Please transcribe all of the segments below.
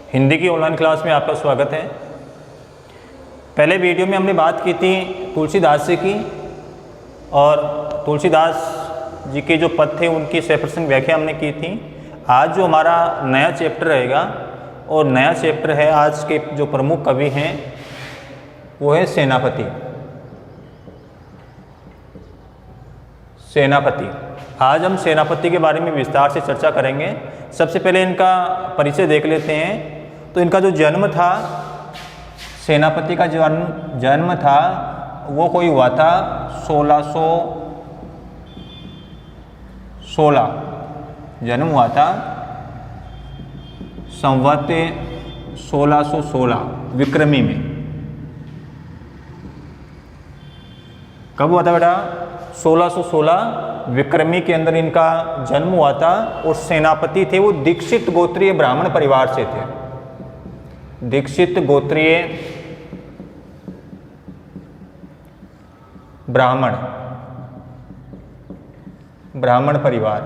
हिंदी की online class में आपका स्वागत है। पहले वीडियो में हमने बात की थी तुलसीदास जी की और तुलसीदास जी के जो पद थे उनकी 100% व्याख्या हमने की थी। आज जो हमारा नया चैप्टर रहेगा और नया चैप्टर है, आज के जो प्रमुख कवि हैं वो है सेनापति। सेनापति, आज हम सेनापति के बारे में विस्तार से चर्चा करेंगे। सबसे पहले इनका परिचय देख लेते हैं। तो इनका जो जन्म था, सेनापति का जन्म था वो कोई हुआ था 1616, जन्म हुआ था संवत 1616 विक्रमी में। कब हुआ था बेटा? 1616 विक्रमी के अंदर इनका जन्म हुआ था। और सेनापति थे वो दीक्षित गोत्रीय ब्राह्मण परिवार से थे। दीक्षित गोत्रीय ब्राह्मण परिवार।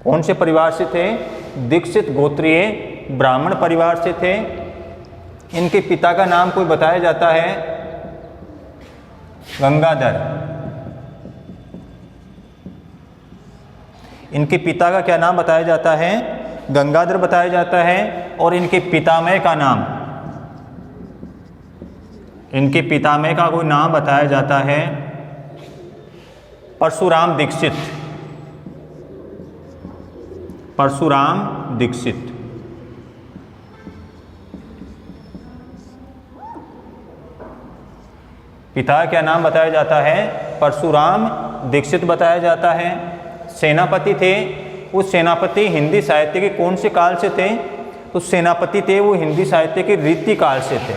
कौन से परिवार से थे? दीक्षित गोत्रीय ब्राह्मण परिवार से थे। इनके पिता का नाम कोई बताया जाता है गंगाधर। इनके पिता का क्या नाम बताया जाता है? गंगाधर बताया जाता है। और इनके पितामह का नाम, इनके पितामह का कोई नाम बताया जाता है परशुराम दीक्षित। परशुराम दीक्षित। पिता का क्या नाम बताया जाता है? परशुराम दीक्षित बताया जाता है। सेनापति थे वो सेनापति हिंदी साहित्य के कौन से काल से थे? तो सेनापति थे वो हिंदी साहित्य के रीति काल से थे।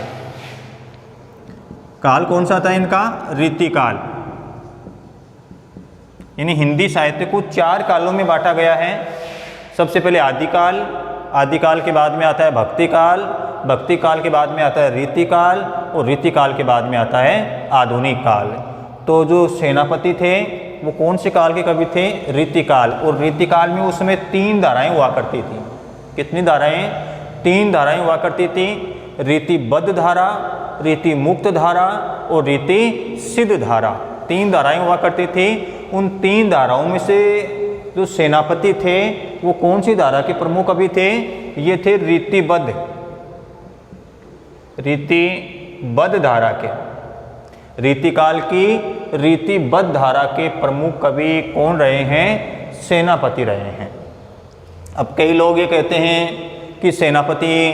काल कौन सा था इनका? रीति काल। यानी हिंदी साहित्य को 4 कालों में बांटा गया है। सबसे पहले आदिकाल, आदिकाल के बाद में आता है भक्ति काल, भक्ति काल के बाद में आता है रीति काल और रीति काल के बाद में आता है आधुनिक काल। तो जो सेनापति थे वो कौन से काल के कवि थे? रीति काल। और रीति काल में उस समय 3 धाराएं हुआ करती थी। कितनी धाराएं? 3 धाराएं हुआ करती थी। रीतिबद्ध धारा, रीति मुक्त धारा और रीति सिद्ध धारा। 3 धाराएं हुआ करती थी। उन 3 धाराओं में से जो सेनापति थे वो कौन सी धारा के प्रमुख कवि थे? ये थे रीतिबद्ध, रीतिबद्ध धारा के। रीतिकाल की रीतिबद्ध धारा के प्रमुख कवि कौन रहे हैं? सेनापति रहे हैं। अब कई लोग ये कहते हैं कि सेनापति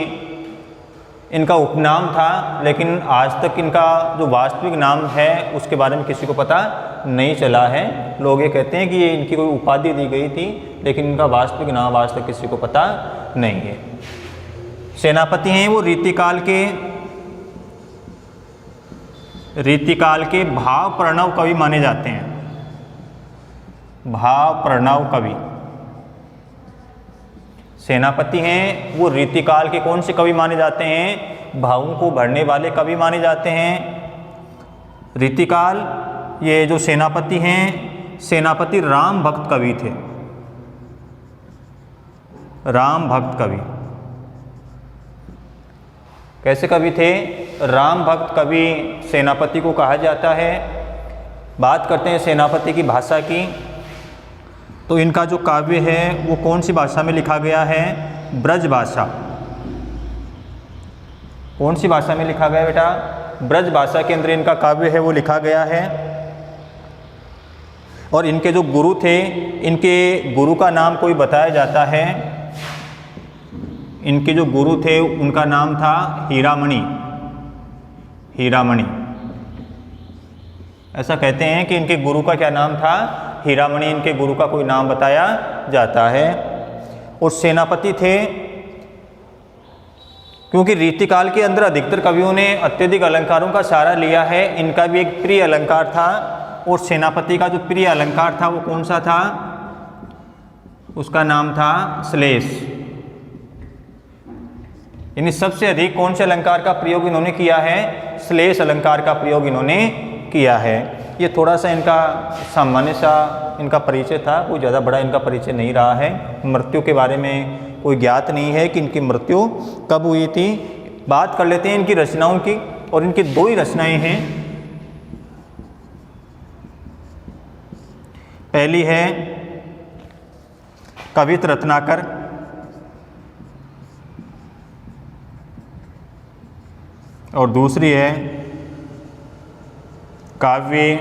इनका उपनाम था, लेकिन आज तक इनका जो वास्तविक नाम है उसके बारे में किसी को पता नहीं चला है। लोग ये कहते हैं कि ये इनकी कोई उपाधि दी गई थी, लेकिन इनका वास्तविक नाम आज तक किसी को पता नहीं है। सेनापति हैं वो रीतिकाल के भाव प्रणव कवि माने जाते हैं। भाव प्रणव कवि सेनापति हैं वो रीतिकाल के कौन से कवि माने जाते हैं? भावों को भरने वाले कवि माने जाते हैं। रीतिकाल ये जो सेनापति हैं, सेनापति राम भक्त कवि थे। राम भक्त कवि कैसे कवि थे? राम भक्त कवि सेनापति को कहा जाता है। बात करते हैं सेनापति की भाषा की। तो इनका जो काव्य है वो कौन सी भाषा में लिखा गया है? ब्रज भाषा। कौन सी भाषा में लिखा गया बेटा? ब्रज भाषा के अंदर इनका काव्य है वो लिखा गया है। और इनके जो गुरु थे, इनके गुरु का नाम कोई बताया जाता है। इनके जो गुरु थे उनका नाम था हीरामणि। हीरामणि, ऐसा कहते हैं कि इनके गुरु का क्या नाम था? हीरामणि इनके गुरु का कोई नाम बताया जाता है। और सेनापति थे क्योंकि रीतिकाल के अंदर अधिकतर कवियों ने अत्यधिक अलंकारों का सहारा लिया है। इनका भी एक प्रिय अलंकार था। और सेनापति का जो प्रिय अलंकार था वो कौन सा था? उसका नाम था श्लेष। यानी सबसे अधिक कौन से अलंकार का प्रयोग इन्होंने किया है? श्लेष अलंकार का प्रयोग इन्होंने किया है। ये थोड़ा सा इनका सामान्य सा इनका परिचय था, कोई ज़्यादा बड़ा इनका परिचय नहीं रहा है। मृत्यु के बारे में कोई ज्ञात नहीं है कि इनकी मृत्यु कब हुई थी। बात कर लेते हैं इनकी रचनाओं की, और इनकी दो ही रचनाएं हैं। पहली है कवित रत्नाकर, और दूसरी है काव्य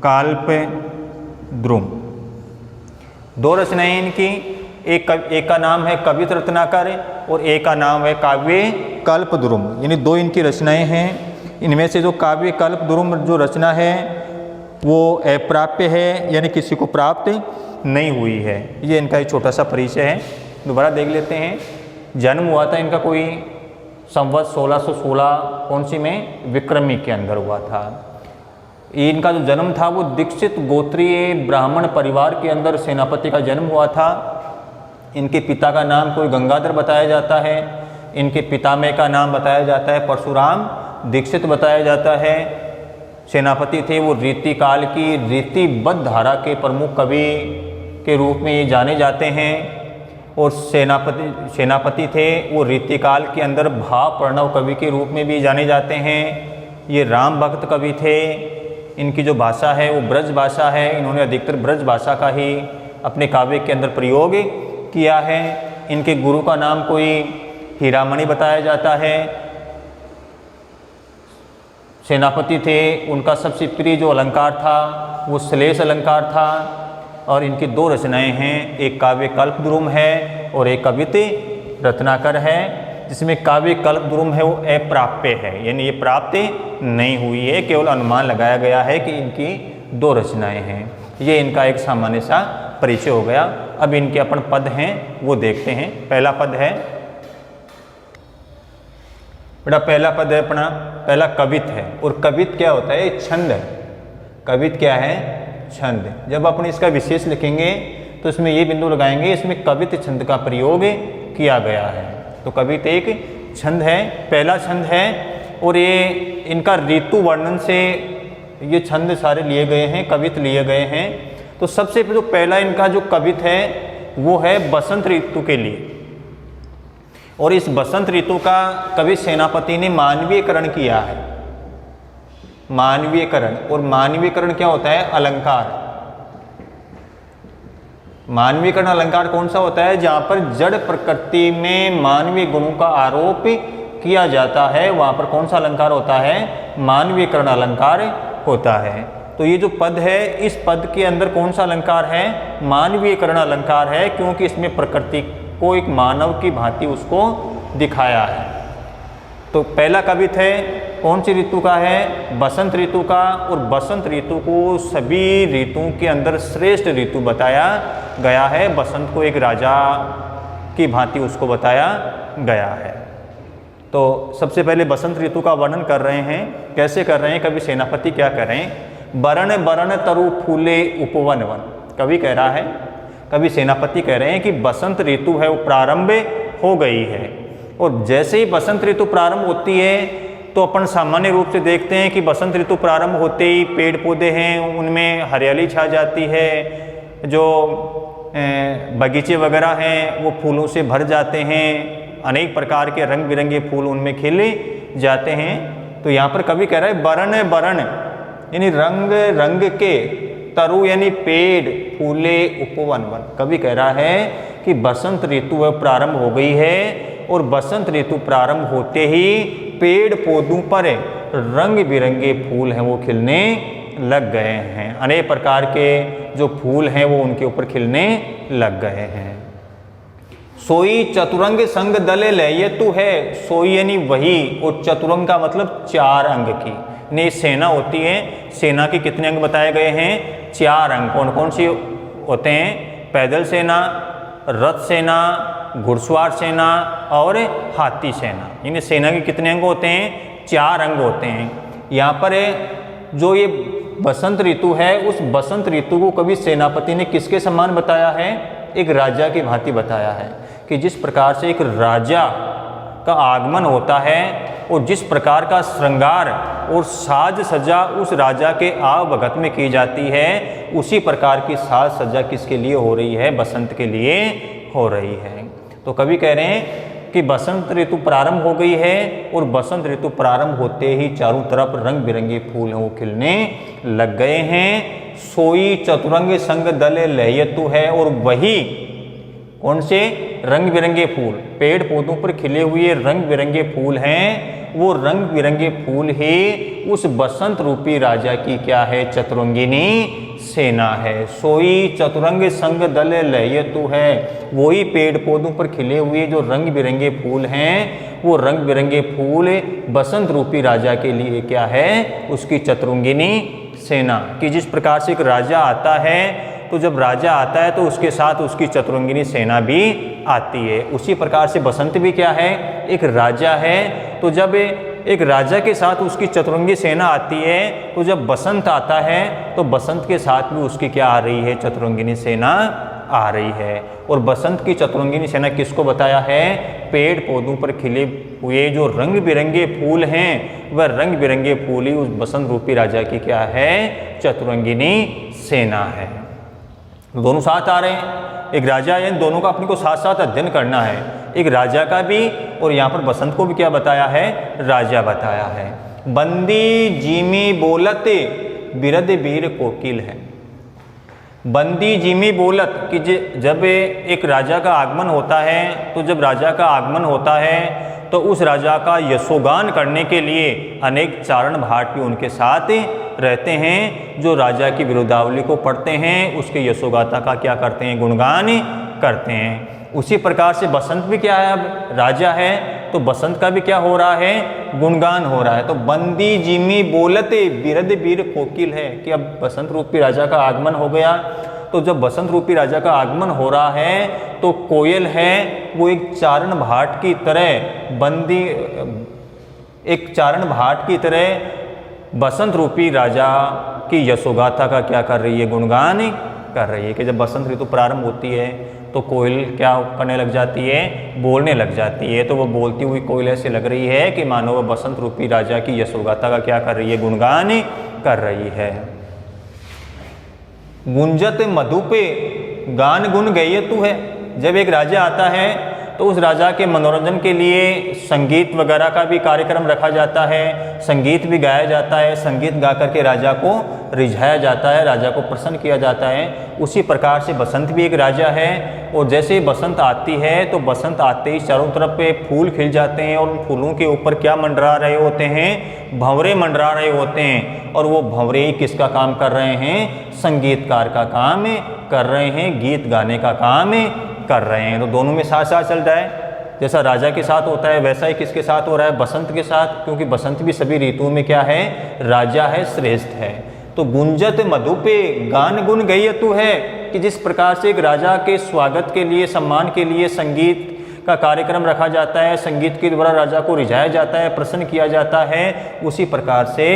कल्प द्रुम। दो रचनाएं इनकी, एक का नाम है कवित रत्नाकर और एक का नाम है काव्य कल्प द्रुम, यानी दो इनकी रचनाएं हैं। इनमें से जो काव्य कल्प द्रुम जो रचना है वो अप्राप्य है, यानी किसी को प्राप्त नहीं हुई है। ये इनका एक छोटा सा परिचय है। दोबारा देख लेते हैं। जन्म हुआ था इनका कोई संवत 1616 कौन सी में, विक्रमी के अंदर हुआ था। इनका जो जन्म था वो दीक्षित गोत्रीय ब्राह्मण परिवार के अंदर सेनापति का जन्म हुआ था। इनके पिता का नाम कोई गंगाधर बताया जाता है, इनके पितामह का नाम बताया जाता है परशुराम दीक्षित बताया जाता है। सेनापति थे वो रीतिकाल की रीतिबद्ध धारा के प्रमुख कवि के रूप में ये जाने जाते हैं। और सेनापति थे वो रीतिकाल के अंदर भाव प्रणव कवि के रूप में भी जाने जाते हैं। ये राम भक्त कवि थे। इनकी जो भाषा है वो ब्रज भाषा है। इन्होंने अधिकतर ब्रज भाषा का ही अपने काव्य के अंदर प्रयोग किया है। इनके गुरु का नाम कोई हीरामणि बताया जाता है। सेनापति थे, उनका सबसे प्रिय जो अलंकार था वो श्लेष अलंकार था। और इनकी दो रचनाएं हैं, एक काव्य कल्पद्रुम है और एक कवित रत्नाकर है, जिसमें काव्य कल्पद्रुम है वो अप्राप्य है, यानी ये प्राप्त नहीं हुई है, केवल अनुमान लगाया गया है कि इनकी दो रचनाएं हैं। ये इनका एक सामान्य सा परिचय हो गया। अब इनके अपन पद हैं वो देखते हैं। पहला पद है बेटा, पहला पद है अपना, पहला कवित है। और कवित क्या होता है, छंद है। कवित क्या है, छंद। जब अपन इसका विशेष लिखेंगे तो इसमें ये बिंदु लगाएंगे, इसमें कवित छंद का प्रयोग किया गया है। तो कवित एक छंद है, पहला छंद है। और ये इनका ऋतु वर्णन से ये छंद सारे लिए गए हैं, कवित लिए गए हैं। तो सबसे जो पहला इनका जो कवित है वो है बसंत ऋतु के लिए। और इस बसंत ऋतु का कवि सेनापति ने मानवीयकरण किया है। मानवीयकरण, और मानवीयकरण क्या होता है, अलंकार। मानवीयकरण अलंकार कौन सा होता है, जहाँ पर जड़ प्रकृति में मानवीय गुणों का आरोप किया जाता है, वहाँ पर कौन सा अलंकार होता है, मानवीयकरण अलंकार होता है। तो ये जो पद है, इस पद के अंदर कौन सा अलंकार है, मानवीयकरण अलंकार है, क्योंकि इसमें प्रकृति को एक मानव की भांति उसको दिखाया है। तो पहला कवित है कौन सी ऋतु का है, बसंत ऋतु का। और बसंत ऋतु को सभी ऋतुओं के अंदर श्रेष्ठ ऋतु बताया गया है। बसंत को एक राजा की भांति उसको बताया गया है। तो सबसे पहले बसंत ऋतु का वर्णन कर रहे हैं। कैसे कर रहे हैं, कवि सेनापति क्या कर रहे हैं, बरण बरण तरु फूले उपवन वन। कवि कह रहा है, कवि सेनापति कह रहे हैं कि बसंत ऋतु है वो प्रारंभ हो गई है। और जैसे ही बसंत ऋतु प्रारंभ होती है तो अपन सामान्य रूप से देखते हैं कि बसंत ऋतु प्रारंभ होते ही पेड़ पौधे हैं उनमें हरियाली छा जाती है, जो बगीचे वगैरह हैं वो फूलों से भर जाते हैं, अनेक प्रकार के रंग बिरंगे फूल उनमें खिल जाते हैं। तो यहाँ पर कवि कह रहा है बरण बरण यानी रंग रंग के, तरु यानी पेड़, फूले उपवन वन। कवि कह रहा है कि बसंत ऋतु वह प्रारंभ हो गई है और बसंत ऋतु प्रारंभ होते ही पेड़ पौधों पर रंग बिरंगे फूल हैं वो खिलने लग गए हैं। अनेक प्रकार के जो फूल हैं वो उनके ऊपर खिलने लग गए हैं। सोई चतुरंग संग दले लय तू है, सोई यानी वही, और चतुरंग का मतलब चार अंग की। ने सेना होती है, सेना के कितने अंग बताए गए हैं, चार अंग। कौन कौन से होते हैं, पैदल सेना, रथ सेना, घुड़सवार सेना और हाथी सेना। यानी सेना के कितने अंग होते हैं, चार अंग होते हैं। यहाँ पर जो ये बसंत ऋतु है, उस बसंत ऋतु को कवि सेनापति ने किसके समान बताया है, एक राजा की भांति बताया है। कि जिस प्रकार से एक राजा का आगमन होता है और जिस प्रकार का श्रृंगार और साज सज्जा उस राजा के आवभगत में की जाती है, उसी प्रकार की साज सज्जा किसके लिए हो रही है, बसंत के लिए हो रही है। तो कवि कह रहे हैं कि बसंत ऋतु प्रारंभ हो गई है और बसंत ऋतु प्रारंभ होते ही चारों तरफ रंग बिरंगे फूल वो खिलने लग गए हैं। सोई चतुरंग संग दल लहयतु है, और वही कौन से रंग बिरंगे फूल, पेड़ पौधों पर खिले हुए रंग बिरंगे फूल हैं, वो रंग बिरंगे फूल ही उस बसंत रूपी राजा की क्या है, चतुरंगिनी सेना है। सोई चतुरंग संग दल लहयतु है, वही पेड़ पौधों पर खिले हुए जो रंग बिरंगे फूल हैं, वो रंग बिरंगे फूल बसंत रूपी राजा के लिए क्या है, उसकी चतुरंगिनी सेना। कि जिस प्रकार से एक राजा आता है, तो जब राजा आता है तो उसके साथ उसकी चतुरंगिनी सेना भी आती है। उसी प्रकार से बसंत भी क्या है, एक राजा है। तो जब एक राजा के साथ उसकी चतुरंगी सेना आती है, तो जब बसंत आता है तो बसंत के साथ भी उसकी क्या आ रही है, चतुरंगिनी सेना आ रही है। और बसंत की चतुरंगिनी सेना किसको बताया है, पेड़ पौधों पर खिले हुए जो रंग बिरंगे फूल हैं, वह रंग बिरंगे फूल ही उस बसंत रूपी राजा की क्या है, चतुरंगिनी सेना है। दोनों साथ आ रहे हैं, एक राजा है, इन दोनों का अपने को साथ साथ अध्ययन करना है, एक राजा का भी और यहाँ पर बसंत को भी क्या बताया है, राजा बताया है। बंदी जिमी बोलत बिरद बीर कोकिल है। बंदी जिमी बोलत कि जब एक राजा का आगमन होता है, तो जब राजा का आगमन होता है तो उस राजा का यशोगान करने के लिए अनेक चारण भाट भी उनके साथ रहते हैं, जो राजा की विरुद्धावली को पढ़ते हैं, उसके यशोगाथा का क्या करते हैं, गुणगान करते हैं। उसी प्रकार से बसंत भी क्या है, अब राजा है तो बसंत का भी क्या हो रहा है, गुणगान हो रहा है। तो बंदी जिमी बोलते बिरद बीर कोकिल है, कि अब बसंत रूपी राजा का आगमन हो गया। तो जब बसंत रूपी राजा का आगमन हो रहा है तो कोयल है वो एक चारण भाट की तरह, बंदी एक चारण भाट की तरह बसंत रूपी राजा की यशोगाथा का क्या कर रही है, गुणगान कर रही है। कि जब बसंत ऋतु प्रारंभ होती है तो कोयल क्या करने लग जाती है, बोलने लग जाती है। तो वो बोलती हुई कोयल ऐसे लग रही है कि मानो वह बसंत रूपी राजा की यशोगाथा का क्या कर रही है, गुणगान कर रही है। गुंजत मधुपे गान गुण गयतु है। जब एक राजा आता है तो उस राजा के मनोरंजन के लिए संगीत वगैरह का भी कार्यक्रम रखा जाता है, संगीत भी गाया जाता है, संगीत गा करके राजा को रिझाया जाता है, राजा को प्रसन्न किया जाता है। उसी प्रकार से बसंत भी एक राजा है, और जैसे ही बसंत आती है तो बसंत आते ही चारों तरफ पे फूल खिल जाते हैं, और उन फूलों के ऊपर क्या मंडरा रहे होते हैं, भंवरे मंडरा रहे होते हैं। और वो भंवरे ही किसका काम कर रहे हैं, संगीतकार का काम कर रहे हैं, गीत गाने का काम कर रहे हैं। तो दोनों में साथ साथ चल रहा है। जैसा राजा के साथ होता है वैसा ही किसके साथ हो रहा है, बसंत के साथ, क्योंकि बसंत भी सभी ऋतुओं में क्या है, राजा है, श्रेष्ठ है। तो गुंजत मधुपे गान गुण गयतु है, कि जिस प्रकार से एक राजा के स्वागत के लिए, सम्मान के लिए संगीत का कार्यक्रम रखा जाता है, संगीत के द्वारा राजा को रिझाया जाता है, प्रसन्न किया जाता है, उसी प्रकार से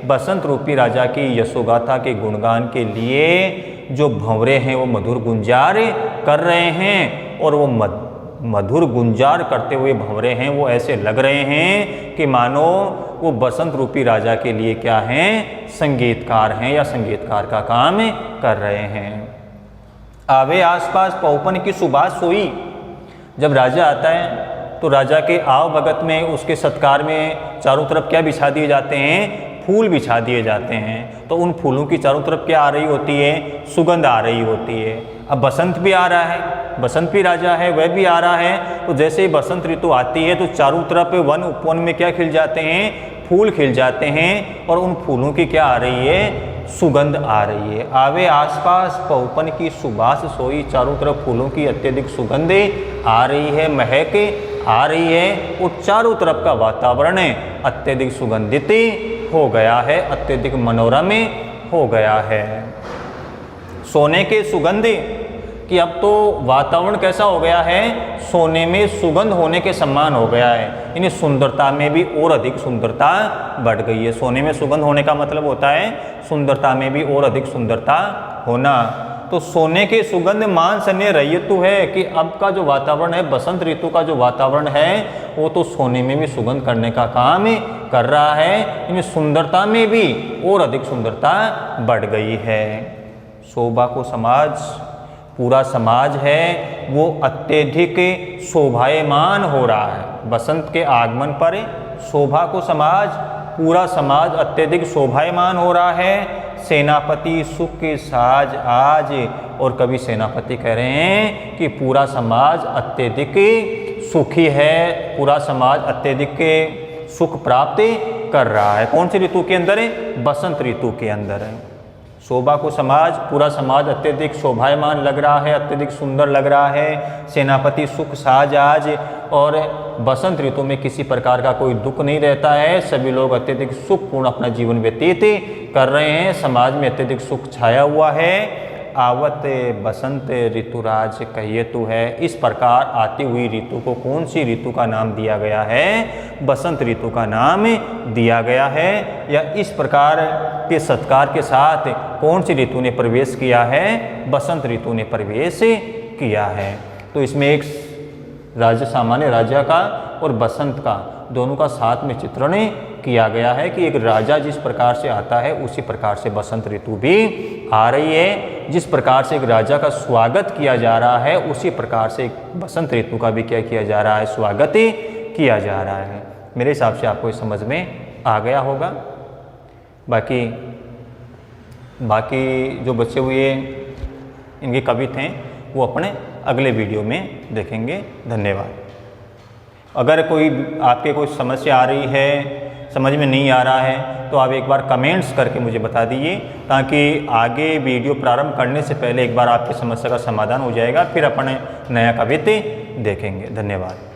बसंत रूपी राजा की यशोगाथा के गुणगान के लिए जो भंवरे हैं वो मधुर गुंजार कर रहे हैं। और वो मधुर गुंजार करते हुए भंवरे हैं वो ऐसे लग रहे हैं कि मानो वो बसंत रूपी राजा के लिए क्या हैं, संगीतकार हैं या संगीतकार का काम कर रहे हैं। आवे आसपास पौपन की सुबास सोई। जब राजा आता है तो राजा के आव भगत में, उसके सत्कार में चारों तरफ क्या बिछा दिए जाते हैं, फूल बिछा दिए जाते हैं। तो उन फूलों की चारों तरफ क्या आ रही होती है, सुगंध आ रही होती है। अब बसंत भी आ रहा है, बसंत भी राजा है, वह भी आ रहा है। तो जैसे ही बसंत ऋतु आती है तो चारों तरफ वन उपवन में क्या खिल जाते हैं, फूल खिल जाते हैं, और उन फूलों की क्या आ रही है, सुगंध आ रही है। आवे आसपास पौपन की सुबास सोई, चारों तरफ फूलों की अत्यधिक सुगंध आ रही है, महक आ रही है, और चारों तरफ का वातावरण अत्यधिक सुगंधित हो गया है, अत्यधिक मनोरम हो गया है। सोने के सुगंध, कि अब तो वातावरण कैसा हो गया है, सोने में सुगंध होने के समान हो गया है, यानी सुंदरता में भी और अधिक सुंदरता बढ़ गई है। सोने में सुगंध होने का मतलब होता है सुंदरता में भी और अधिक सुंदरता होना। तो सोने के सुगंध मान सन्य रयतु है, कि अब का जो वातावरण है, बसंत ऋतु का जो वातावरण है, वो तो सोने में भी सुगंध करने का काम कर रहा है, यानी सुंदरता में भी और अधिक सुंदरता बढ़ गई है। शोभा को समाज, पूरा समाज है वो अत्यधिक शोभायमान हो रहा है। बसंत के आगमन पर शोभा को पूरा समाज अत्यधिक शोभायमान हो रहा है। सेनापति सुख के साज आज, और कवि सेनापति कह रहे हैं कि पूरा समाज अत्यधिक सुखी है, पूरा समाज अत्यधिक सुख प्राप्त कर रहा है। कौन सी ऋतु के अंदर है? बसंत ऋतु के अंदर है। शोभा को पूरा समाज अत्यधिक शोभायमान लग रहा है, अत्यधिक सुंदर लग रहा है। सेनापति सुख साज आज, और बसंत ऋतु में किसी प्रकार का कोई दुख नहीं रहता है। सभी लोग अत्यधिक सुखपूर्ण अपना जीवन व्यतीत कर रहे हैं। समाज में अत्यधिक सुख छाया हुआ है। आवत बसंत ऋतुराज कहिए तू है। इस प्रकार आती हुई ऋतु को कौन सी ऋतु का नाम दिया गया है? बसंत ऋतु का नाम दिया गया है। या इस प्रकार के सत्कार के साथ कौन सी ऋतु ने प्रवेश किया है? बसंत ऋतु ने प्रवेश किया है। तो इसमें एक सामान्य राजा का और बसंत का दोनों का साथ में चित्रण किया गया है कि एक राजा जिस प्रकार से आता है उसी प्रकार से बसंत ऋतु भी आ रही है। जिस प्रकार से एक राजा का स्वागत किया जा रहा है उसी प्रकार से एक बसंत ऋतु का भी क्या किया जा रहा है? स्वागत किया जा रहा है। मेरे हिसाब से आपको इस समझ में आ गया होगा। बाकी जो बचे हुए इनके कवि थे वो अपने अगले वीडियो में देखेंगे। धन्यवाद। अगर आपके कोई समस्या आ रही है, समझ में नहीं आ रहा है, तो आप एक बार कमेंट्स करके मुझे बता दीजिए, ताकि आगे वीडियो प्रारंभ करने से पहले एक बार आपकी समस्या का समाधान हो जाएगा। फिर अपन नया कविता देखेंगे। धन्यवाद।